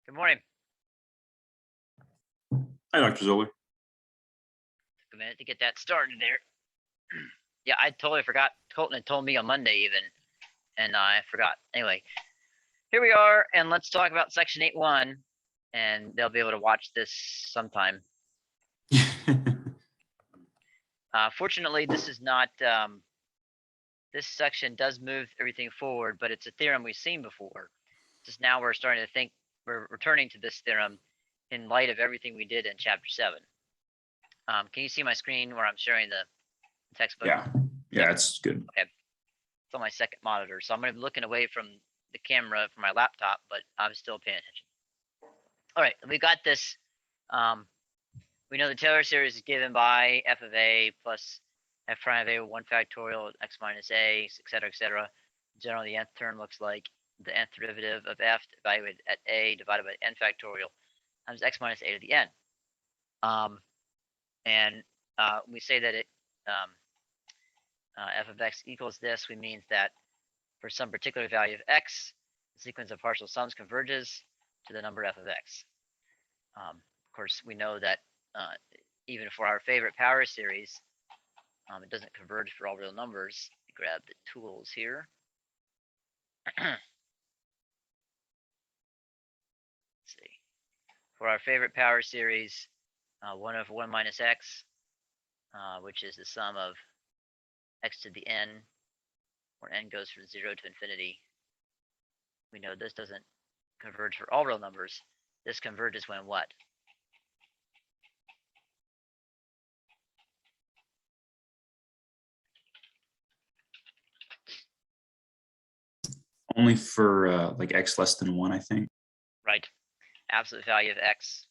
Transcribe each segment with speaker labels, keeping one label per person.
Speaker 1: Good morning.
Speaker 2: Hi, Dr. Zoller.
Speaker 1: Took a minute to get that started there. Yeah, I totally forgot. Colton had told me on Monday even, and I forgot. Anyway, here we are, and let's talk about Section 8.1, and they'll be able to watch this sometime. Fortunately, this is not, this section does move everything forward, but it's a theorem we've seen before. Just now we're starting to think, we're returning to this theorem in light of everything we did in Chapter 7. Can you see my screen where I'm sharing the textbook?
Speaker 2: Yeah, it's good.
Speaker 1: Okay. It's on my second monitor, so I'm going to be looking away from the camera from my laptop, but I'm still paying attention. All right, we got this. We know the Taylor series is given by f of a plus f prime of a with 1 factorial x minus a, etc., etc. Generally, the nth term looks like the nth derivative of f evaluated at a divided by n factorial times x minus a to the n. We say that it f of x equals this. We means that for some particular value of x, the sequence of partial sums converges to the number f of x. Of course, we know that even for our favorite power series, it doesn't converge for all real numbers. Grab the tools here. Let's see. For our favorite power series, 1 over 1 minus x, which is the sum of x to the n, where n goes from 0 to infinity. We know this doesn't converge for all real numbers. This converges when what?
Speaker 2: Only for like x less than 1, I think.
Speaker 1: Right. Absolute value of x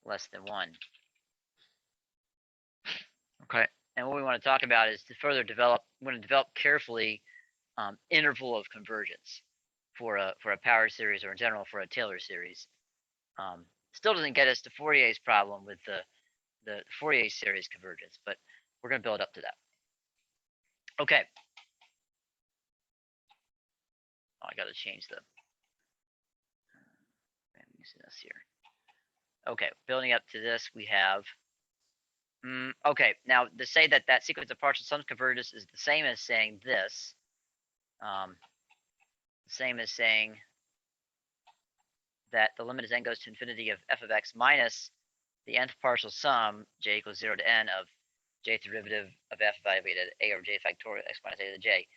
Speaker 1: less than 1. Okay. And what we want to talk about is to further develop, we want to develop carefully interval of convergence for a power series, or in general for a Taylor series. Still doesn't get us to Fourier's problem with the Fourier series convergence, but we're going to build up to that. Okay. Oh, I got to change the. I'm using this here. Okay, building up to this, we have. Okay, now to say that that sequence of partial sums converges is the same as saying this. Same as saying that the limit as n goes to infinity of f of x minus the nth partial sum, j equals 0 to n, of jth derivative of f evaluated at a over j factorial x minus a to the j.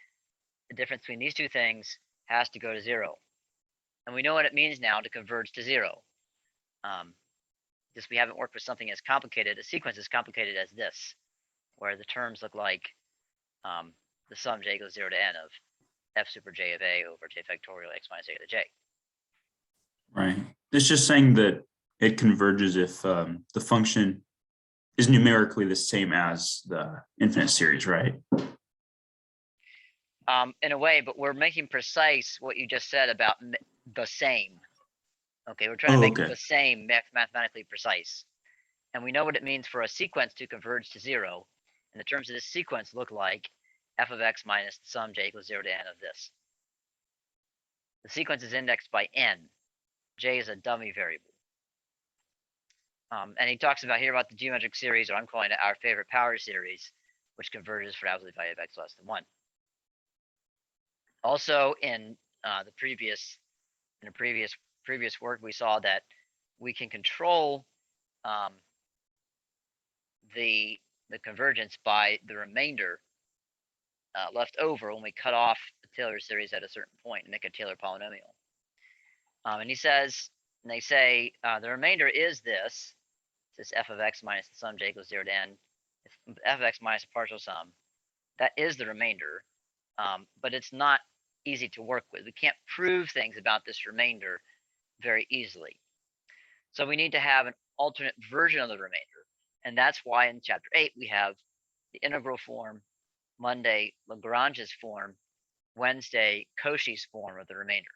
Speaker 1: The difference between these two things has to go to 0. And we know what it means now to converge to 0. Just we haven't worked with something as complicated, a sequence as complicated as this, where the terms look like the sum j equals 0 to n of f super j of a over j factorial x minus a to the j.
Speaker 2: Right. It's just saying that it converges if the function is numerically the same as the infinite series, right?
Speaker 1: In a way, but we're making precise what you just said about the same. Okay, we're trying to make the same mathematically precise. And we know what it means for a sequence to converge to 0. And the terms of this sequence look like f of x minus the sum j equals 0 to n of this. The sequence is indexed by n. J is a dummy variable. And he talks about here about the geometric series, or I'm calling it our favorite power series, which converges for absolute value of x less than 1. Also, in the previous work, we saw that we can control the convergence by the remainder left over when we cut off the Taylor series at a certain point and make a Taylor polynomial. And he says, and they say the remainder is this. It's f of x minus the sum j equals 0 to n. It's f of x minus a partial sum. That is the remainder, but it's not easy to work with. We can't prove things about this remainder very easily. So we need to have an alternate version of the remainder. And that's why in chapter 8 we have the integral form, Monday Lagrange's form, Wednesday Cauchy's form of the remainder.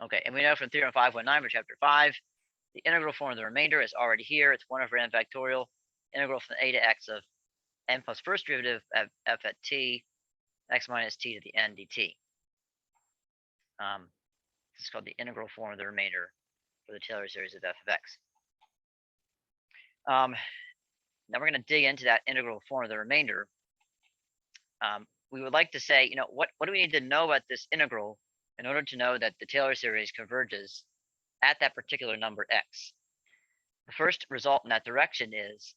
Speaker 1: Okay, and we know from theorem 5.9 for chapter 5, the integral form of the remainder is already here. It's 1 over n factorial, integral from a to x of n plus first derivative of f at t, x minus t to the n dt. This is called the integral form of the remainder for the Taylor series of f of x. Now we're going to dig into that integral form of the remainder. We would like to say, what do we need to know about this integral in order to know that the Taylor series converges at that particular number x? The first result in that direction is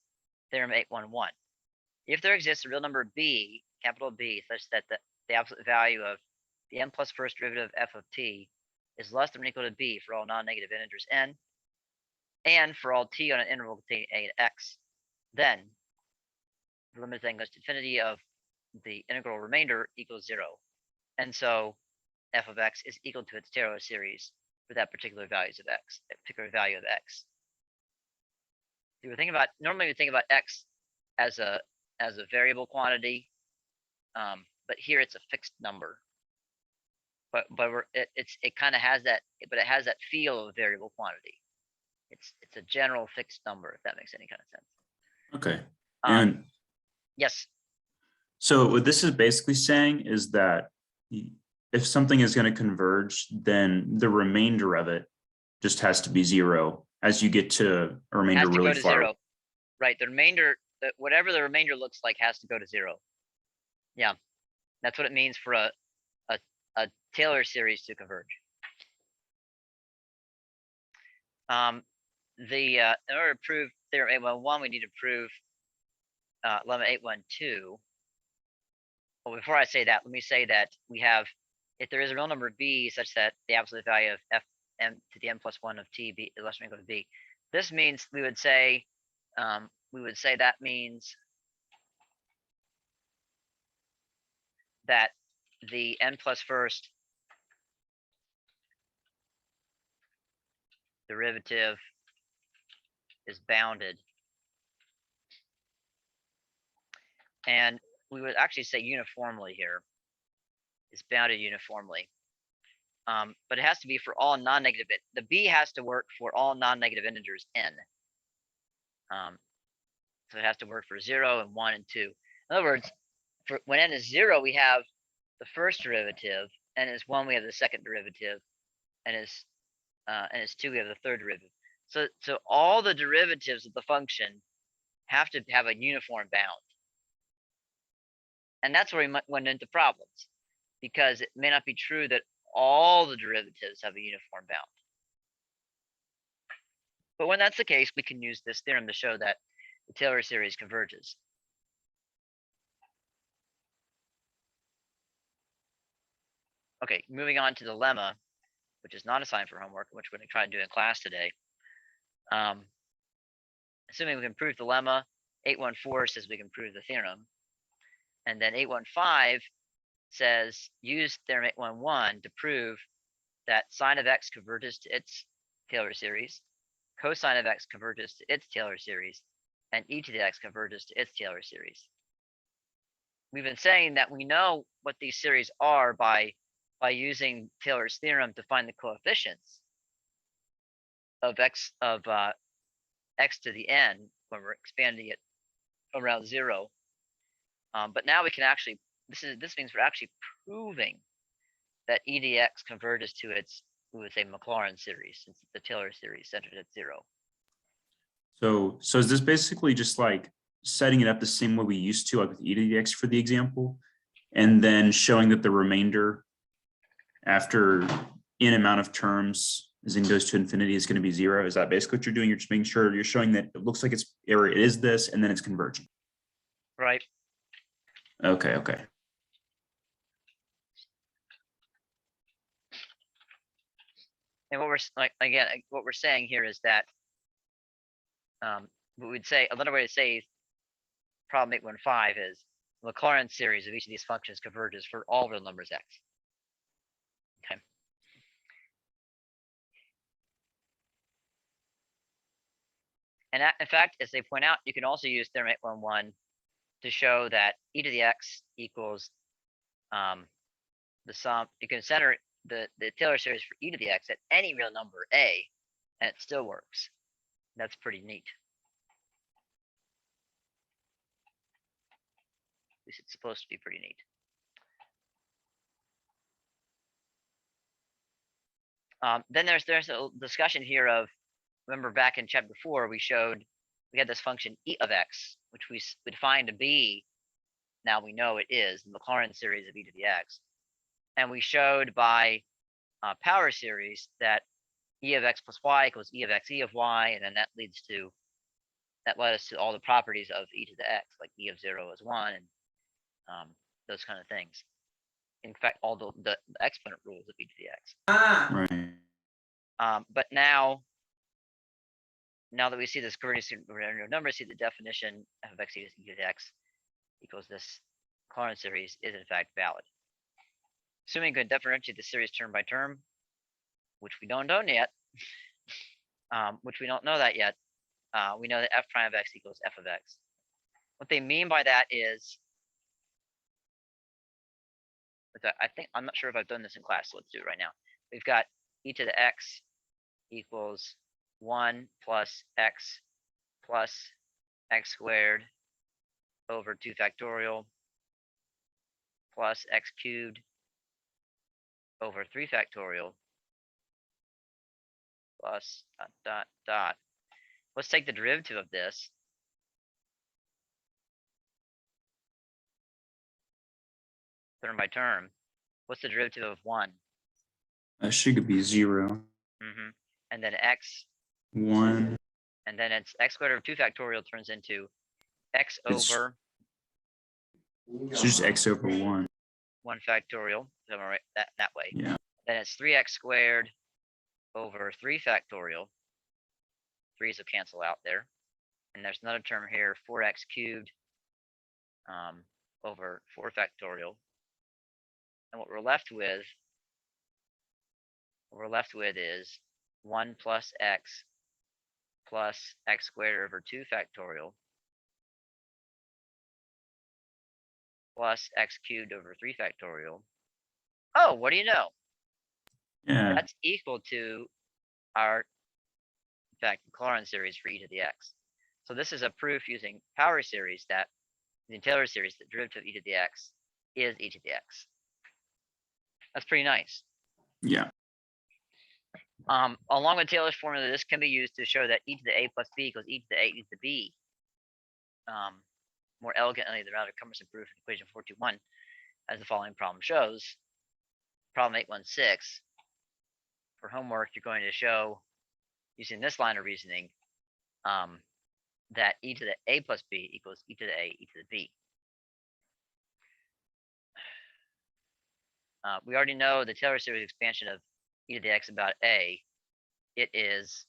Speaker 1: theorem 811. If there exists a real number b, capital B, such that the absolute value of the n plus first derivative f of t is less than or equal to b for all non-negative integers n, and for all t on an interval containing a and x, then the limit then goes to infinity of the integral remainder equals 0. And so f of x is equal to its Taylor series for that particular values of x, that particular value of x. Normally we think about x as a variable quantity, but here it's a fixed number. But it kind of has that, but it has that feel of a variable quantity. It's a general fixed number, if that makes any kind of sense.
Speaker 2: Okay. And
Speaker 1: yes.
Speaker 2: So what this is basically saying is that if something is going to converge, then the remainder of it just has to be 0 as you get to a remainder
Speaker 1: has to
Speaker 2: really
Speaker 1: go to
Speaker 2: far.
Speaker 1: 0. Right. The remainder, whatever the remainder looks like, has to go to 0. Yeah, that's what it means for a Taylor series to converge. In order to prove theorem 811, we need to prove lemma 812. Well, before I say that, let me say that we have, if there is a real number b such that the absolute value of f m to the n plus 1 of t b is less than or equal to b, this means we would say that means that the n plus first derivative is bounded. And we would actually say uniformly here. It's bounded uniformly. But it has to be for all non-negative. The b has to work for all non-negative integers n. So it has to work for 0 and 1 and 2. In other words, when n is 0, we have the first derivative, n is 1, we have the second derivative, and is 2, we have the third derivative. So all the derivatives of the function have to have a uniform bound. And that's where we went into problems, because it may not be true that all the derivatives have a uniform bound. But when that's the case, we can use this theorem to show that the Taylor series converges. Okay, moving on to the lemma, which is not assigned for homework, which we're going to try to do in class today. Assuming we can prove the lemma, 814 says we can prove the theorem. And then 815 says use theorem 811 to prove that sine of x converges to its Taylor series, cosine of x converges to its Taylor series, and e to the x converges to its Taylor series. We've been saying that we know what these series are by using Taylor's theorem to find the coefficients of x to the n when we're expanding it around 0. But now we can actually, this means we're actually proving that e to the x converges to its, we would say, Maclaurin series, since it's the Taylor series centered at 0.
Speaker 2: So is this basically just like setting it up the same way we used to, like with e to the x for the example, and then showing that the remainder after n amount of terms as n goes to infinity is going to be 0? Is that basically what you're doing? You're just making sure you're showing that it looks like it is this, and then it's converging.
Speaker 1: Right.
Speaker 2: Okay.
Speaker 1: And what we're saying here is that what we'd say, another way to say problem 815 is the Maclaurin series of each of these functions converges for all real numbers x. Okay. And in fact, as they point out, you can also use theorem 811 to show that e to the x equals the sum. You can center the Taylor series for e to the x at any real number a, and it still works. That's pretty neat. least it's supposed to be pretty neat. Then there's a discussion here of, remember back in chapter 4, we had this function e of x, which we defined to be, now we know it is, the Maclaurin series of e to the x. And we showed by power series that e of x plus y equals e of x e of y, and then that led us to all the properties of e to the x, like e of 0 is 1, and those kind of things. In fact, all the exponent rules of e to the x.
Speaker 2: Right.
Speaker 1: But now that we see this convergence of numbers, see the definition f of x e to the x equals this Maclaurin series is in fact valid. Assuming we can differentiate the series term by term, which we don't know yet, we know that f prime of x equals f of x. What they mean by that is, I'm not sure if I've done this in class, so let's do it right now. We've got e to the x equals 1 plus x squared over 2 factorial plus x cubed over 3 factorial plus ... Let's take the derivative of this. Term by term. What's the derivative of 1?
Speaker 2: That should be 0.
Speaker 1: And then x
Speaker 2: 1.
Speaker 1: And then it's x squared over 2 factorial turns into x over.
Speaker 2: It's just x over 1.
Speaker 1: 1 factorial, right, that way.
Speaker 2: Yeah.
Speaker 1: Then it's 3x squared over 3 factorial. 3's will cancel out there. And there's another term here, 4x cubed over 4 factorial. And what we're left with is 1 plus x squared over 2 factorial plus x cubed over 3 factorial. Oh, what do you know?
Speaker 2: Yeah.
Speaker 1: That's equal to our, in fact, Maclaurin series for e to the x. So this is a proof using power series that the Taylor series, the derivative of e to the x is e to the x. That's pretty nice.
Speaker 2: Yeah.
Speaker 1: Along with Taylor's formula, this can be used to show that e to the a plus b equals e to the a e to the b. More elegantly, the rather cumbersome proof in equation 421, as the following problem shows. Problem 816. For homework, you're going to show, using this line of reasoning, that e to the a plus b equals e to the a e to the b. We already know the Taylor series expansion of e to the x about a. It is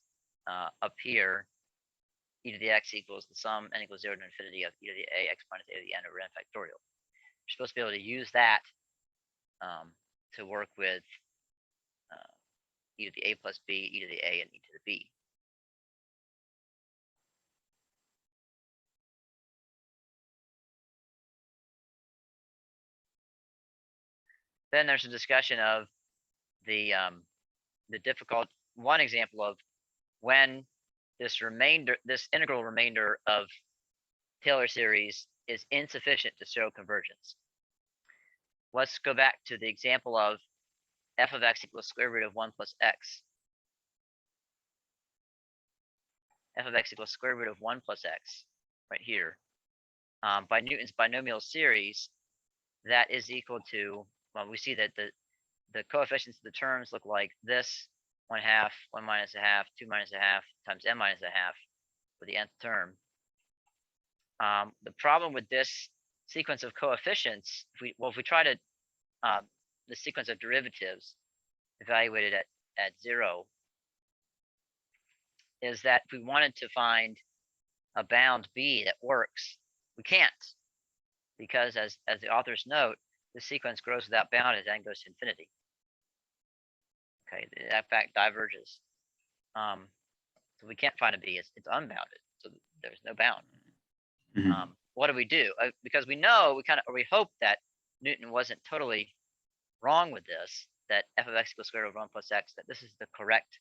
Speaker 1: up here, e to the x equals the sum n equals 0 to infinity of e to the a x minus a to the n over n factorial. You're supposed to be able to use that to work with e to the a plus b, e to the a, and e to the b. Then there's a discussion of the difficult one example of when this integral remainder of Taylor series is insufficient to show convergence. Let's go back to the example of f of x equals square root of 1 plus x. F of x equals square root of 1 plus x, right here. By Newton's binomial series, that is equal to, well, we see that the coefficients of the terms look like this: 1/2, 1 minus 1/2, 2 minus 1/2 times n minus 1/2 for the nth term. The problem with this sequence of coefficients, if we try to the sequence of derivatives evaluated at 0, is that if we wanted to find a bound b that works, we can't, because as the authors note, the sequence grows without bound as n goes to infinity. Okay, that fact diverges. So we can't find a b. It's unbounded, so there's no bound. What do we do? Because we know, we hope that Newton wasn't totally wrong with this, that f of x equals square root of 1 plus x, that this is the correct,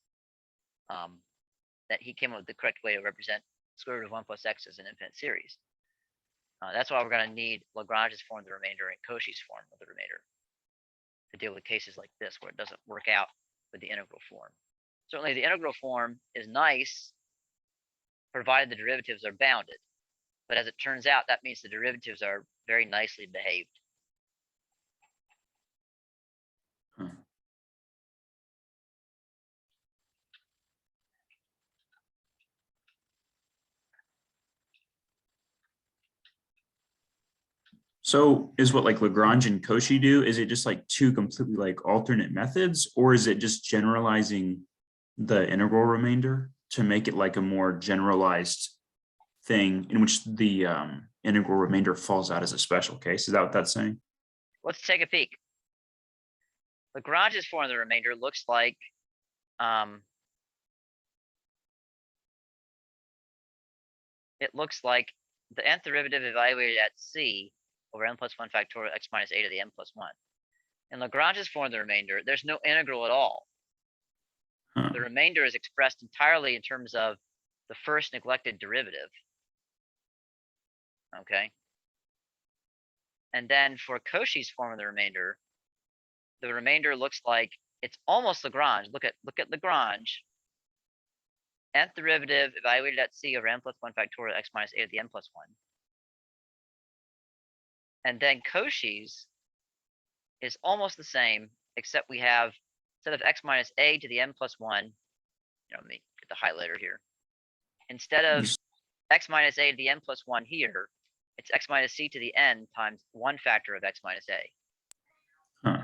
Speaker 1: that he came up with the correct way to represent square root of 1 plus x as an infinite series. That's why we're gonna need Lagrange's form of the remainder and Cauchy's form of the remainder to deal with cases like this where it doesn't work out with the integral form. Certainly the integral form is nice, provided the derivatives are bounded. But as it turns out, that means the derivatives are very nicely behaved.
Speaker 2: Huh. So is what like Lagrange and Cauchy do, is it just like two completely like alternate methods, or is it just generalizing the integral remainder to make it like a more generalized thing in which the integral remainder falls out as a special case? Is that what that's saying?
Speaker 1: Let's take a peek. Lagrange's form of the remainder looks like it looks like the nth derivative evaluated at c over n plus 1 factorial x minus a to the n plus 1. In Lagrange's form of the remainder, there's no integral at all.
Speaker 2: Huh.
Speaker 1: The remainder is expressed entirely in terms of the first neglected derivative. Okay. And then for Cauchy's form of the remainder looks like it's almost Lagrange. Look at Lagrange. Nth derivative evaluated at c over n plus 1 factorial x minus a to the n plus 1. And then Cauchy's is almost the same, except we have, instead of x minus a to the n plus 1, let me get the highlighter here. Instead of x minus a to the n plus 1 here, it's x minus c to the n times 1 factor of x minus a.
Speaker 2: Huh.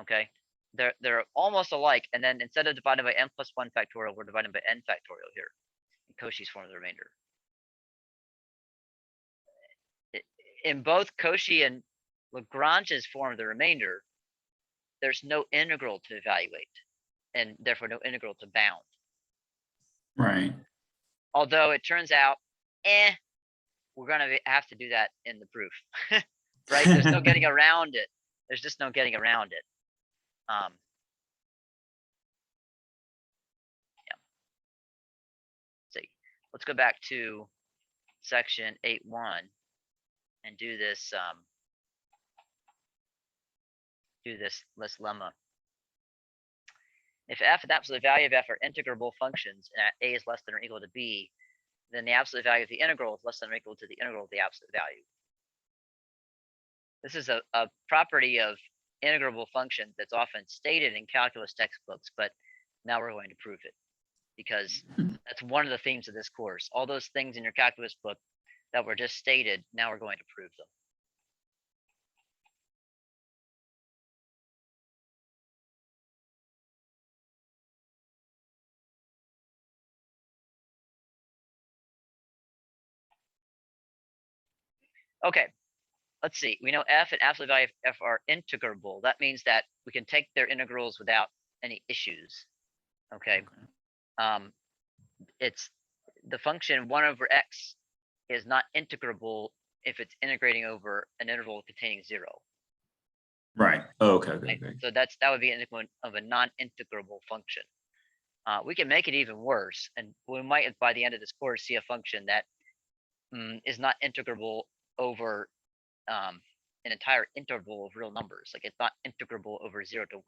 Speaker 1: Okay. They're almost alike, and then instead of dividing by n plus 1 factorial, we're dividing by n factorial here in Cauchy's form of the remainder. In both Cauchy and Lagrange's form of the remainder, there's no integral to evaluate, and therefore no integral to bound.
Speaker 2: Right.
Speaker 1: Although it turns out, we're gonna have to do that in the proof, right? There's no getting around it. There's just no getting around it. Yeah. See, let's go back to section 8.1 and do this lemma. If f and the absolute value of f are integrable functions and a is less than or equal to b, then the absolute value of the integral is less than or equal to the integral of the absolute value. This is a property of integrable functions that's often stated in calculus textbooks, but now we're going to prove it because that's one of the themes of this course. All those things in your calculus book that were just stated, now we're going to prove them. Okay, let's see. We know f and absolute value of f are integrable. That means that we can take their integrals without any issues. Okay. It's the function 1 over x is not integrable if it's integrating over an interval containing 0.
Speaker 2: Right. Oh, okay.
Speaker 1: Right? So that would be an integral of a non-integrable function. We can make it even worse, and we might by the end of this course see a function that is not integrable over an entire interval of real numbers. Like it's not integrable over 0 to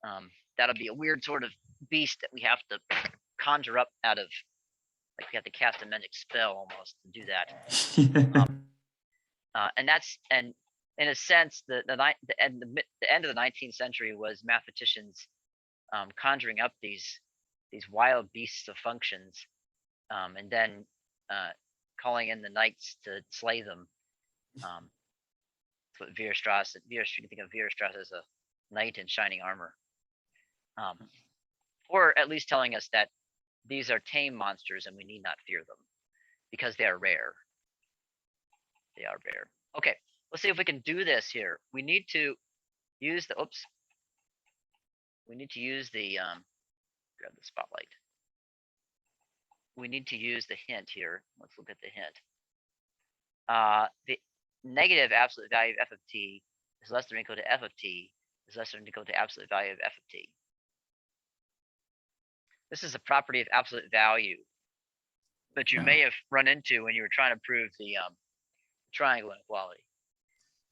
Speaker 1: 1. That'll be a weird sort of beast that we have to conjure up out of, like we have to cast a magic spell almost to do that. And in a sense, the end of the 19th century was mathematicians conjuring up these wild beasts of functions, and then calling in the knights to slay them. That's what Weierstrass. You can think of Weierstrass as a knight in shining armor, or at least telling us that these are tame monsters and we need not fear them because they are rare. They are rare. Okay, let's see if we can do this here. We need to use the we need to use the grab the spotlight. We need to use the hint here. Let's look at the hint. The negative absolute value of f of t is less than or equal to f of t is less than or equal to absolute value of f of t. This is a property of absolute value that you may have run into when you were trying to prove the triangle inequality.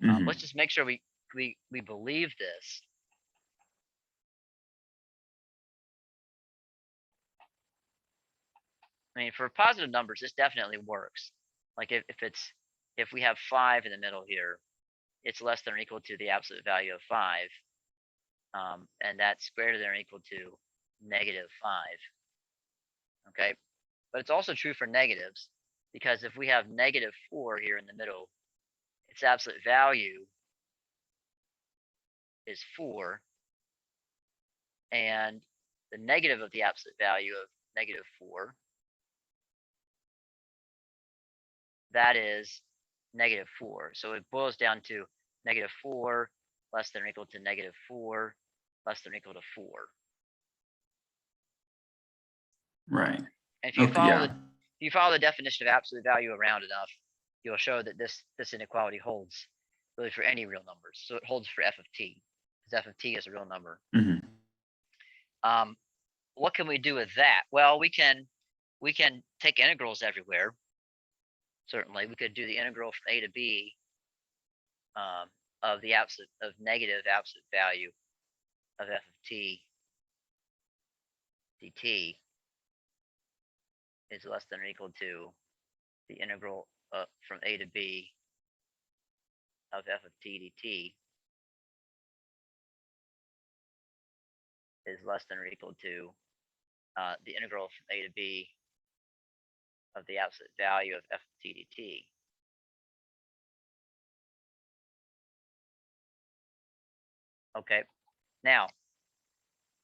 Speaker 2: Mhm.
Speaker 1: Let's just make sure we believe this. I mean, for positive numbers, this definitely works. Like if we have 5 in the middle here, it's less than or equal to the absolute value of 5. And that's greater than or equal to -5. Okay, but it's also true for negatives, because if we have -4 here in the middle, its absolute value is 4, and the negative of the absolute value of -4, that is -4. So it boils down to -4 less than or equal to -4 less than or equal to 4.
Speaker 2: Right.
Speaker 1: And if
Speaker 2: Okay, yeah.
Speaker 1: you follow the definition of absolute value around enough, you'll show that this inequality holds really for any real numbers. So it holds for f of t, because f of t is a real number.
Speaker 2: Mhm.
Speaker 1: What can we do with that? Well, we can take integrals everywhere. Certainly, we could do the integral from a to b of the negative absolute value of f of t dt is less than or equal to the integral from a to b of f of t dt is less than or equal to the integral from a to b of the absolute value of f of t dt. Okay, now,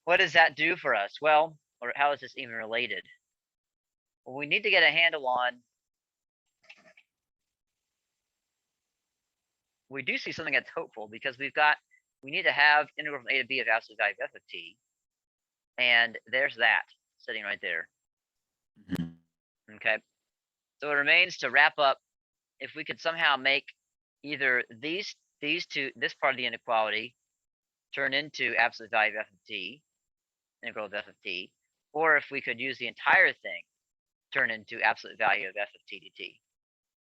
Speaker 1: what does that do for us? Well, or how is this even related? Well, we need to get a handle on, we do see something that's hopeful, because we need to have integral from a to b of absolute value of f of t. And there's that sitting right there.
Speaker 2: Mhm.
Speaker 1: Okay, so it remains to wrap up if we could somehow make either these two, this part of the inequality, turn into absolute value of f of t, integral of f of t, or if we could use the entire thing, turn into absolute value of f of t dt,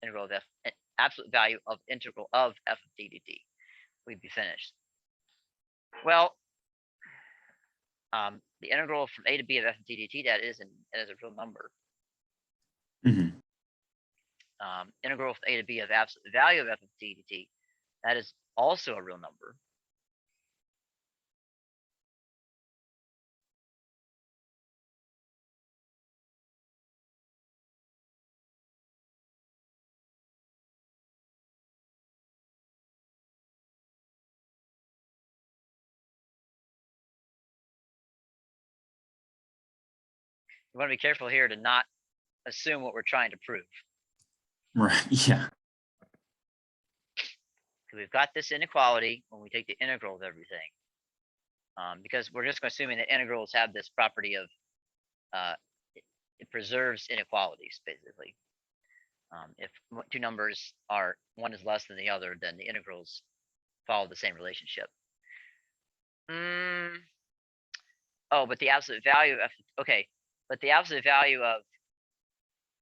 Speaker 1: integral of absolute value of integral of f of t dt, we'd be finished. Well, the integral from a to b of f of t dt, that is a real number.
Speaker 2: Mhm.
Speaker 1: Integral from a to b of absolute value of f of t dt, that is also a real number. You want to be careful here to not assume what we're trying to prove.
Speaker 2: Right. Yeah.
Speaker 1: So we've got this inequality when we take the integral of everything, because we're just assuming that integrals have this property of it preserves inequalities, basically. If two numbers are, one is less than the other, then the integrals follow the same relationship. Oh, but the absolute value of okay, but the absolute value of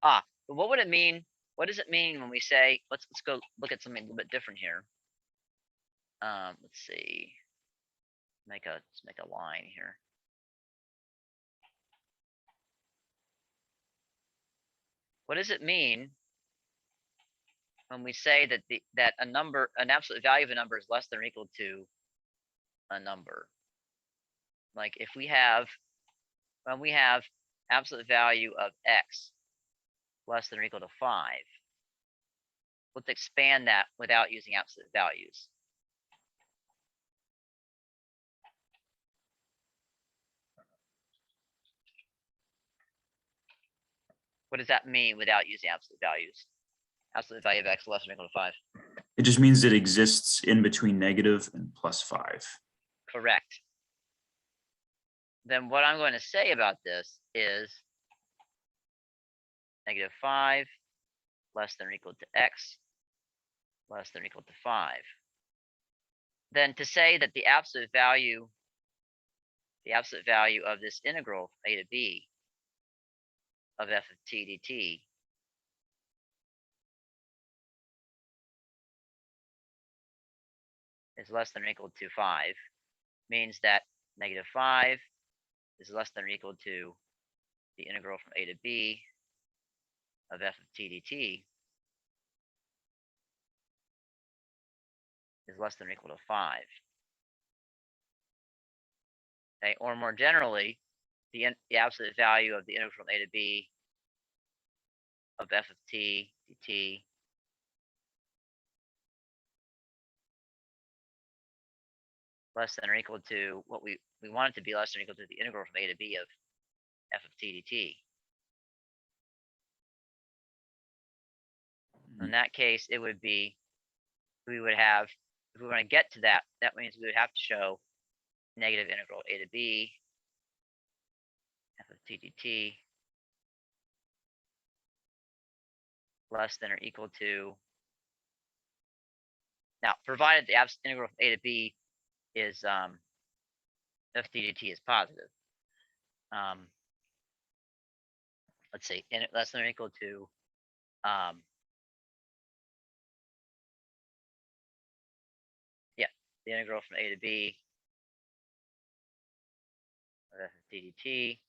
Speaker 1: but what would it mean? What does it mean when we say, let's go look at something a little bit different here. Let's see. Let's make a line here. What does it mean when we say that an absolute value of a number is less than or equal to a number? Like if when we have absolute value of x less than or equal to 5, let's expand that without using absolute values. What does that mean without using absolute values? Absolute value of x less than or equal to 5.
Speaker 2: It just means it exists in between negative and +5.
Speaker 1: Correct. Then what I'm going to say about this is -5 less than or equal to x less than or equal to 5. Then to say that the absolute value of this integral from a to b of f of t dt is less than or equal to 5 means that -5 is less than or equal to the integral from a to b of f of t dt is less than or equal to 5. Okay, or more generally, the absolute value of the integral from a to b of f of t dt less than or equal to what we want it to be, less than or equal to the integral from a to b of f of t dt. In that case, it would be, we would have, if we want to get to that, that means we would have to show negative integral a to b f of t dt less than or equal to, now, provided the absolute integral from a to b is f of t dt is positive. Let's see, less than or equal to the integral from a to b of f of t dt.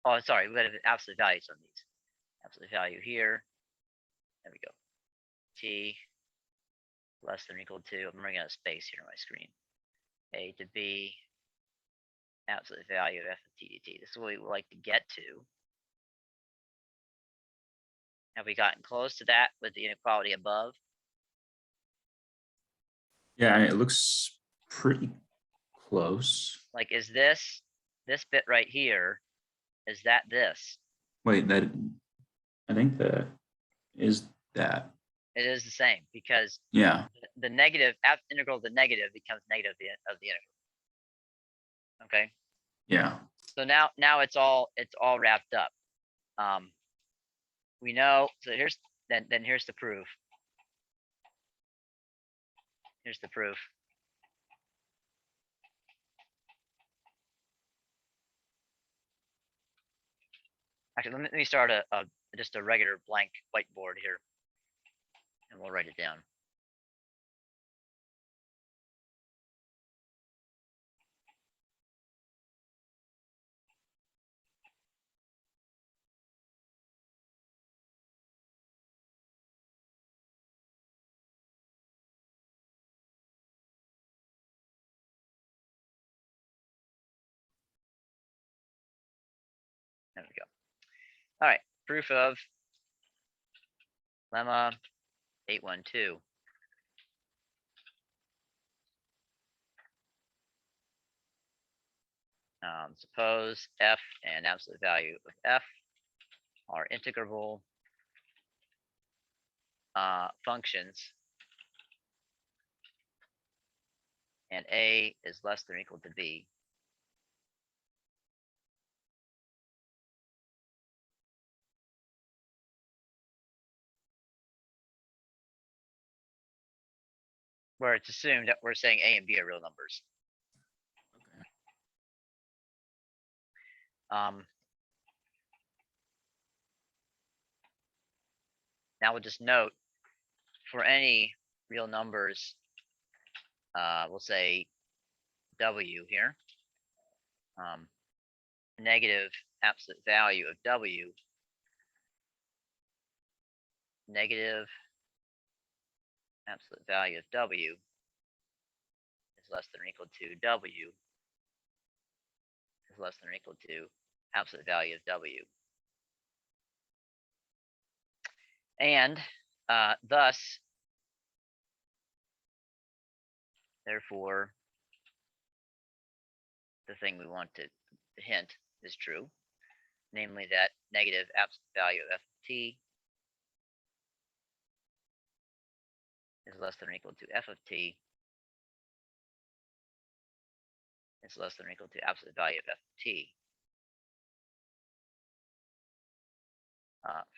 Speaker 1: Oh, sorry, we got absolute values on these. Absolute value here. There we go. T less than or equal to, I'm running out of space here on my screen. A to b absolute value of f of t dt. This is what we would like to get to. Have we gotten close to that with the inequality above?
Speaker 2: Yeah, it looks pretty close.
Speaker 1: Like, is this bit right here, is that this?
Speaker 2: Wait, I think that is that.
Speaker 1: It is the same, because
Speaker 2: Yeah.
Speaker 1: the negative integral of the negative becomes negative of the integral. Okay.
Speaker 2: Yeah.
Speaker 1: So now it's all wrapped up. We know, so here's here's the proof. Here's the proof. Actually, let me start just a regular blank whiteboard here, and we'll write it down. There we go. All right, proof of lemma 812. Suppose f and absolute value of f are integrable functions, and a is less than or equal to b. Where it's assumed that we're saying a and b are real numbers. Now we'll just note, for any real numbers, we'll say w here, negative absolute value of w, negative absolute value of w is less than or equal to w is less than or equal to absolute value of w. And thus, therefore, the thing we want to hint is true, namely that negative absolute value of f of t is less than or equal to f of t is less than or equal to absolute value of f of t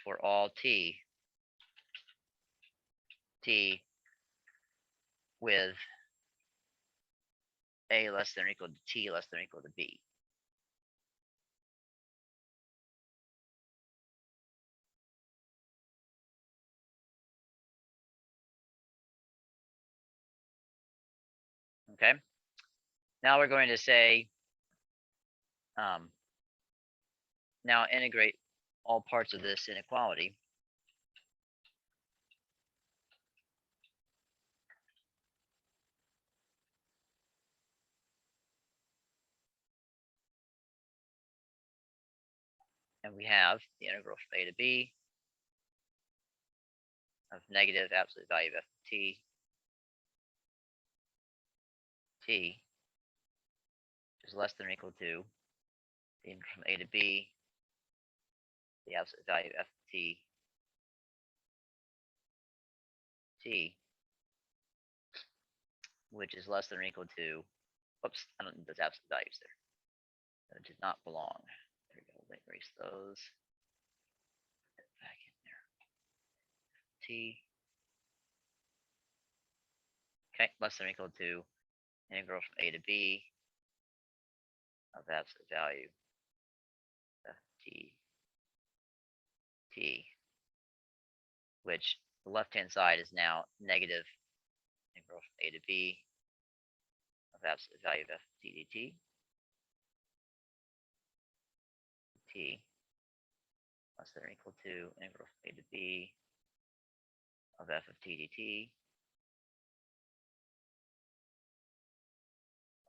Speaker 1: for all t with a less than or equal to t less than or equal to b. Okay. Now we're going to say, now integrate all parts of this inequality. And we have the integral from a to b of negative absolute value of f of t, t, which is less than or equal to the integral from a to b, the absolute value of f of t, t, which is less than or equal to, whoops, I don't need those absolute values there. That did not belong. There we go, let me erase those. Back in there. T. Okay, less than or equal to integral from a to b of absolute value f t, t, which the left-hand side is now negative integral from a to b of absolute value of f of t dt, t, less than or equal to integral from a to b of f of t dt,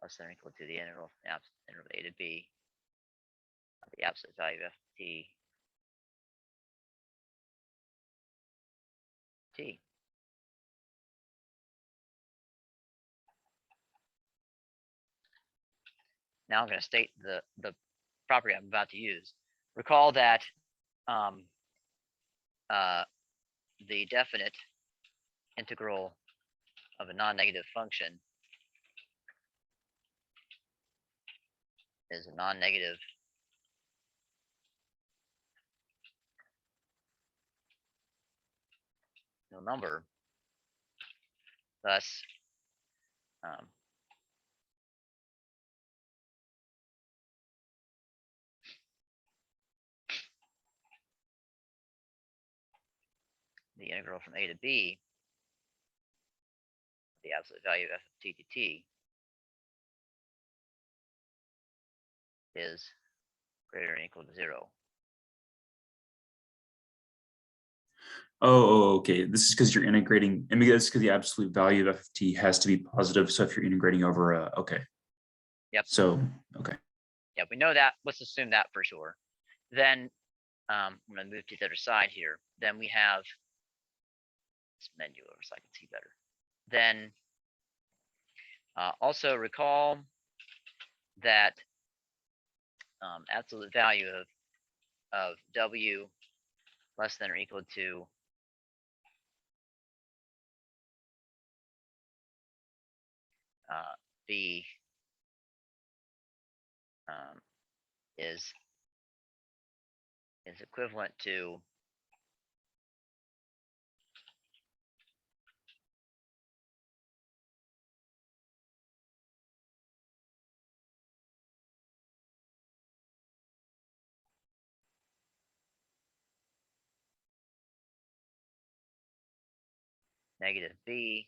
Speaker 1: less than or equal to the integral from integral a to b of the absolute value of f of t, t. Now I'm going to state the property I'm about to use. Recall that the definite integral of a non-negative function is a non-negative real number. Thus, the integral from a to b, the absolute value of f of t to t, is greater than or equal to 0.
Speaker 2: Oh, okay. This is because you're integrating, and that's because the absolute value of f of t has to be positive. So if you're integrating over okay.
Speaker 1: Yep.
Speaker 2: So, okay.
Speaker 1: Yeah, we know that. Let's assume that for sure. Then I'm going to move to the other side here. Then we have this menu over so I can see better. Then also recall that absolute value of w less than or equal to b is equivalent to negative b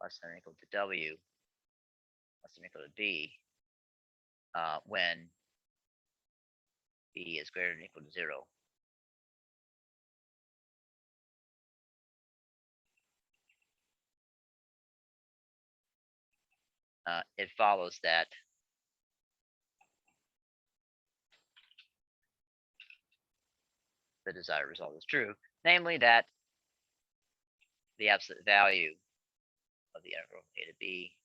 Speaker 1: less than or equal to w less than or equal to b when b is greater than or equal to 0. It follows that the desired result is true, namely that the absolute value of the integral from a to b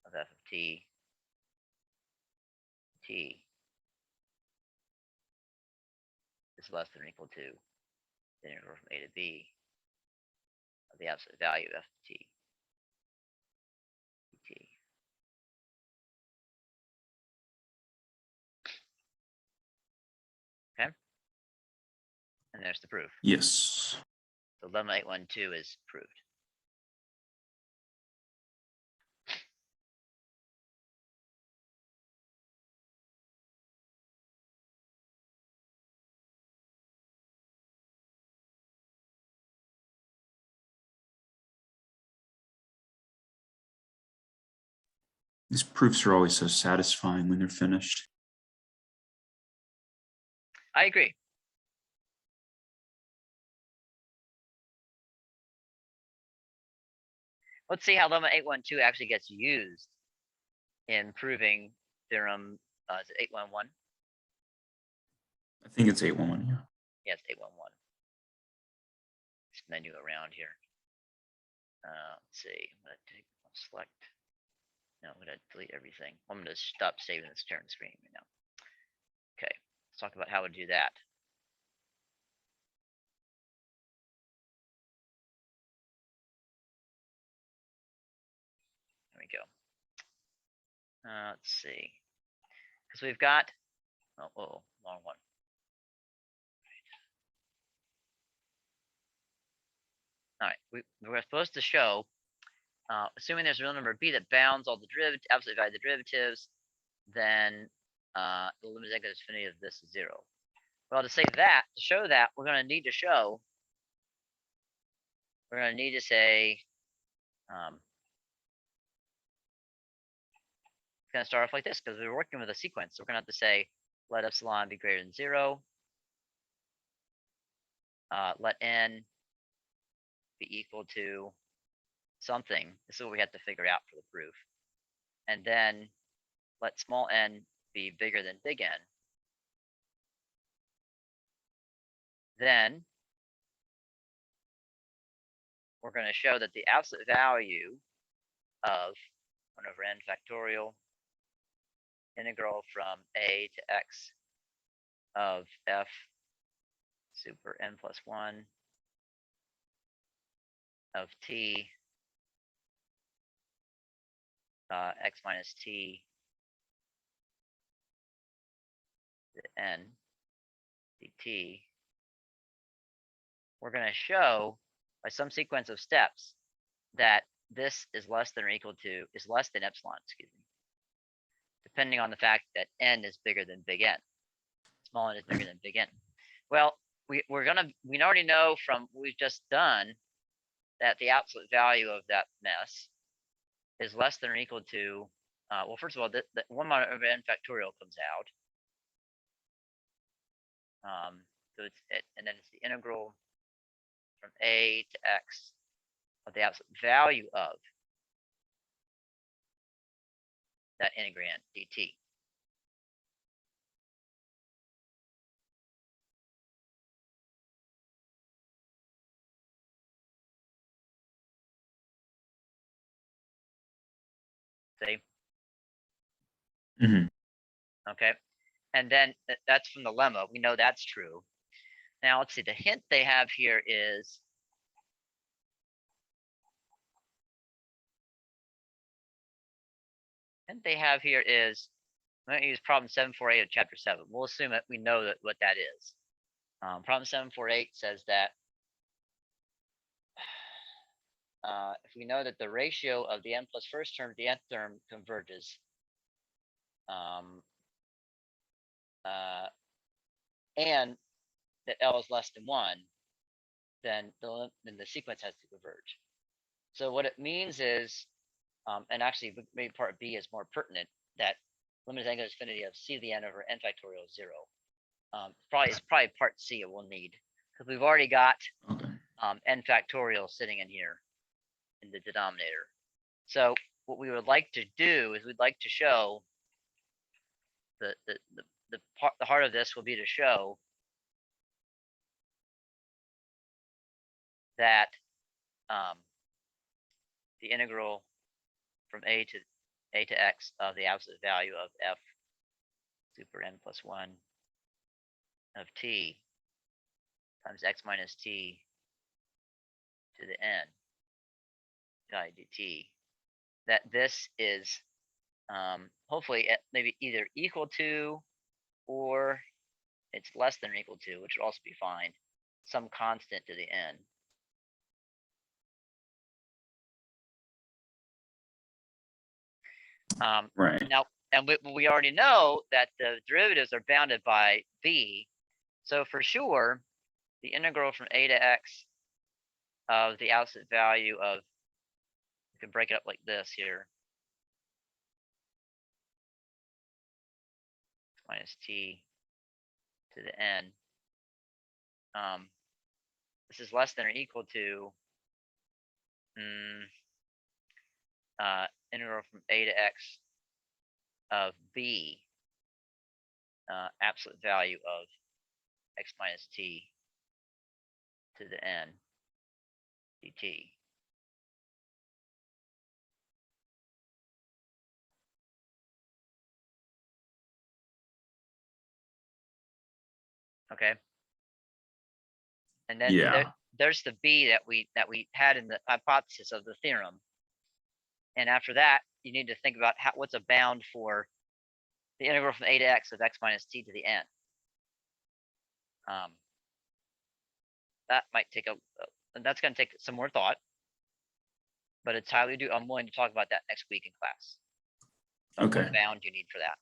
Speaker 1: of f of t is less than or equal to the integral from a to b of the absolute value of f of t dt. Okay, and there's the proof.
Speaker 2: Yes.
Speaker 1: So lemma 812 is proved.
Speaker 2: These proofs are always so satisfying when they're finished.
Speaker 1: I agree. Let's see how lemma 812 actually gets used in proving theorem. Is it 811?
Speaker 2: I think it's 811, yeah.
Speaker 1: Yes, 811. This menu around here. Let's see. I'm gonna select. No, I'm gonna delete everything. I'm gonna stop saving this turn screen right now. Okay, let's talk about how to do that. There we go. Let's see. Because we've got, oh, wrong one. All right, we're supposed to show, assuming there's a real number b that bounds all the absolute value of the derivatives, then the limit of infinity of this is 0. Well, to say that, to show that, we're going to need to show, we're going to need to say, it's going to start off like this because we're working with a sequence. So we're going to have to say, let epsilon be greater than 0. Let n be equal to something. This is what we have to figure out for the proof. And then let small n be bigger than big N. Then we're going to show that the absolute value of 1 over n factorial integral from a to x of f super n plus 1 of t x minus t to n dt, we're going to show by some sequence of steps that this is less than epsilon, excuse me, depending on the fact that n is bigger than big N. Small n is bigger than big N. Well, we already know from what we've just done that the absolute value of that mess is less than or equal to, well, first of all, the 1 over n factorial comes out. So and then it's the integral from a to x of the absolute value of that integrand dt. See?
Speaker 2: Mm-hmm.
Speaker 1: Okay. And then that's from the lemma. We know that's true. Now let's see. The hint they have here is I'm going to use problem 748 of chapter 7. We'll assume that we know what that is. Problem 748 says that if we know that the ratio of the n plus first term to the nth term converges, and that L is less than 1, then the sequence has to converge. So what it means is, and actually maybe part B is more pertinent, that limit of angular affinity of c to the n over n factorial is 0. It's probably part C it will need, because we've already got n factorial sitting in here in the denominator. So what we would like to do is we'd like to show the heart of this will be to show that the integral from a to x of the absolute value of f super n plus 1 of t times x minus t to the n dt, that this is hopefully maybe either equal to or it's less than or equal to, which would also be fine, some constant to the n.
Speaker 2: Right.
Speaker 1: Now, and we already know that the derivatives are bounded by b, so for sure, the integral from a to x of the absolute value of, you can break it up like this here, minus t to the n. This is less than or equal to integral from a to x of b, absolute value of x minus t to the n dt. Okay. And then
Speaker 2: Yeah.
Speaker 1: there's the b that we had in the hypothesis of the theorem. And after that, you need to think about what's a bound for the integral from a to x of x minus t to the n. That might take and that's going to take some more thought, but it's highly due. I'm willing to talk about that next week in class.
Speaker 2: Okay.
Speaker 1: What bound you need for that.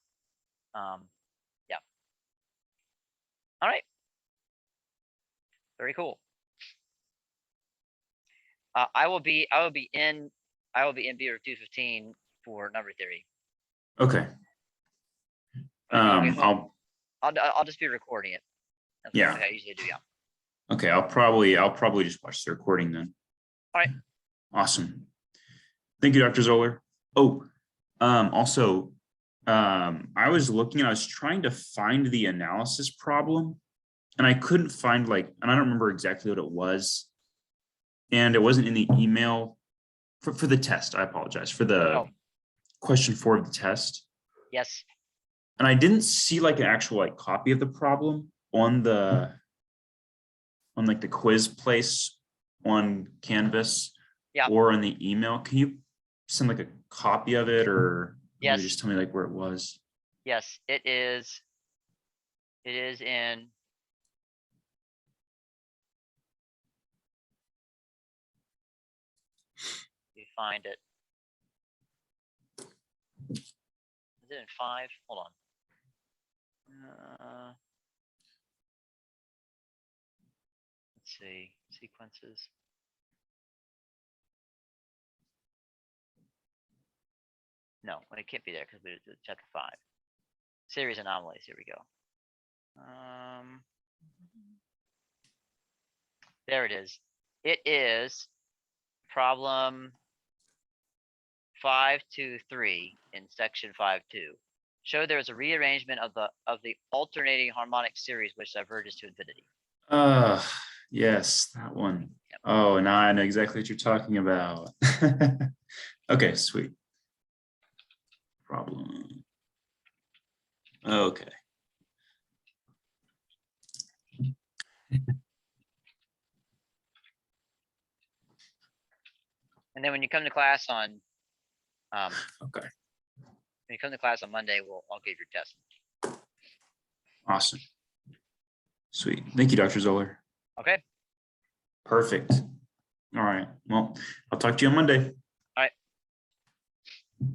Speaker 1: Yeah. All right. Very cool. I will be in Beaver 215 for number theory.
Speaker 2: Okay.
Speaker 1: I'll just be recording it. That's
Speaker 2: Yeah.
Speaker 1: what I usually do. Yeah.
Speaker 2: Okay. I'll probably just watch the recording then.
Speaker 1: All right.
Speaker 2: Awesome. Thank you, Dr. Zoller. Oh, also, I was trying to find the analysis problem, and I couldn't find and I don't remember exactly what it was. And it wasn't in the email for the test. I apologize for the question 4 of the test.
Speaker 1: Yes.
Speaker 2: And I didn't see an actual copy of the problem on the quiz place on Canvas.
Speaker 1: Yeah.
Speaker 2: Or on the email. Can you send a copy of it, or
Speaker 1: yes,
Speaker 2: just tell me where it was?
Speaker 1: Yes, it is. It is in. You find it. Is it in 5? Hold on. Let's see. Sequences. No, it can't be there because we did chapter 5. Series anomalies. Here we go. There it is. It is problem 5.2.3 in section 5.2. Show there is a rearrangement of the alternating harmonic series which diverges to infinity.
Speaker 2: Yes, that one.
Speaker 1: Yep.
Speaker 2: Oh, now I know exactly what you're talking about. Okay, sweet. Problem. Okay.
Speaker 1: And then when you come to class on
Speaker 2: Okay.
Speaker 1: when you come to class on Monday, I'll give your test.
Speaker 2: Awesome. Sweet. Thank you, Dr. Zoller.
Speaker 1: Okay.
Speaker 2: Perfect. All right. Well, I'll talk to you on Monday.